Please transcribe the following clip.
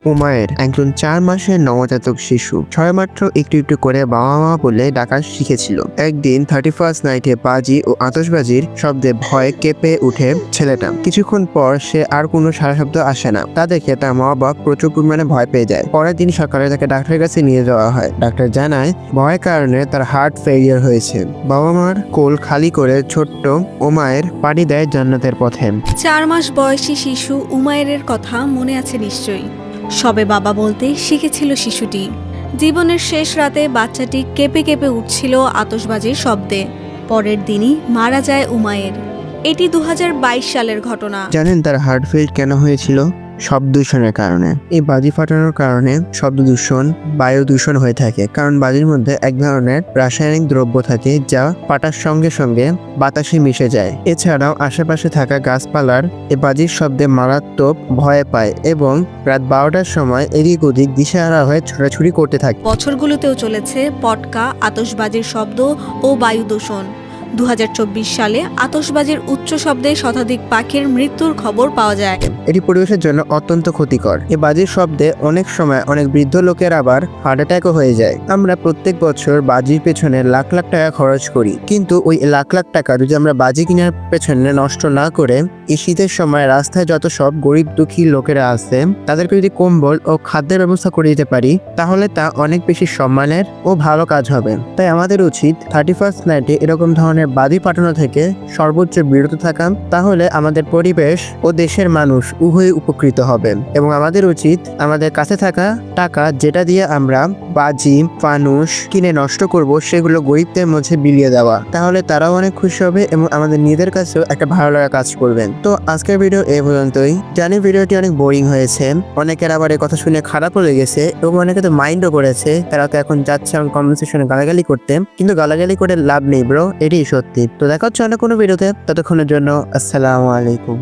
উমায়ের একজন 4 মাসের নবজাতক শিশু। সবেমাত্র একটু একটু করে বাবা মা বলে ডাকা শিখেছিল। একদিন 31st নাইটে বাজি ও আতশবাজির শব্দে ভয়ে কেঁপে উঠে ছেলেটা। কিছুক্ষণ পর সে আর কোনো সারা শব্দ আসে না। তা দেখে তার মা বাবা প্রচুর পরিমাণে ভয় পেয়ে যায়। পরের দিন সকালে তাকে ডাক্তারের কাছে নিয়ে যাওয়া হয়। ডাক্তার জানায় ভয়ের কারণে তার হার্ট ফেলিয়ার হয়েছে। বাবা মার কোল খালি করে ছোট্ট উমায়ের পাড়ি দেয় জান্নাতের পথে। 4 মাস বয়সী শিশু উমায়েরের কথা মনে আছে নিশ্চয়ই। সবে বাবা বলতে শিখেছিল শিশুটি। জীবনের শেষ রাতে বাচ্চাটি কেঁপে কেঁপে উঠছিল আতশবাজির শব্দে। পরের দিনই মারা যায় উমায়ের। এটি 2022 সালের ঘটনা। জানেন তার হার্ট ফেল কেন হয়েছিল? শব্দ দূষণের কারণে। এই বাজি ফাটানোর কারণে শব্দ দূষণ, বায়ু দূষণ হয়ে থাকে। কারণ বাজির মধ্যে এক ধরনের রাসায়নিক দ্রব্য থাকে যা ফাটার সঙ্গে সঙ্গে বাতাসে মিশে যায়। এছাড়াও আশেপাশে থাকা গাছপালার এই বাজির শব্দে মারাত্মক ভয় পায় এবং রাত 12টার সময় এদিক ওদিক দিশেহারা হয়ে ছোটাছুটি করতে থাকে। বছরগুলোতেও চলেছে পটকা, আতশবাজির শব্দ ও বায়ু দূষণ। 2024 সালে আতশবাজির উচ্চ শব্দে শতাধিক পাখির মৃত্যুর খবর পাওয়া যায়। এটি পরিবেশের জন্য অত্যন্ত ক্ষতিকর। এই বাজির শব্দে অনেক সময় অনেক বৃদ্ধ লোকের আবার হার্ট অ্যাটাকও হয়ে যায়। আমরা প্রত্যেক বছর বাজির পেছনে লাখ লাখ টাকা খরচ করি, কিন্তু ওই লাখ লাখ টাকা যদি আমরা বাজি কেনার পেছনে নষ্ট না করে এই শীতের সময় রাস্তায় যত সব গরিব দুঃখী লোকেরা আছে তাদেরকে যদি কম্বল ও খাদ্যের ব্যবস্থা করে দিতে পারি, তাহলে তা অনেক বেশি সম্মানের ও ভালো কাজ হবে। তাই আমাদের উচিত 31st নাইটে এরকম ধরনের বাজি ফাটানো থেকে সর্বোচ্চ বিরত থাকা। তাহলে আমাদের পরিবেশ ও দেশের মানুষ উভয়ই উপকৃত হবে। এবং আমাদের উচিত আমাদের কাছে থাকা টাকা যেটা দিয়ে আমরা বাজি ফানুস কিনে নষ্ট করব সেগুলো গরিবদের মধ্যে বিলিয়ে দেওয়া। তাহলে তারাও অনেক খুশি হবে এবং আমাদের নিজেদের কাছেও একটা ভালো লাগা কাজ করবেন। তো আজকের ভিডিও এই পর্যন্তই। জানি ভিডিওটি অনেক বোরিং হয়েছে, অনেকের আবার এই কথা শুনে খারাপও লেগেছে এবং অনেকে তো মাইন্ডও করেছে। তারা তো এখন যাচ্ছে আমার কমেন্ট সেকশনে গালাগালি করতে, কিন্তু গালাগালি করে লাভ নেই ব্রো, এটি সত্যি। তো দেখা হচ্ছে অন্য কোনো ভিডিওতে। ততক্ষণের জন্য আসসালামু আলাইকুম।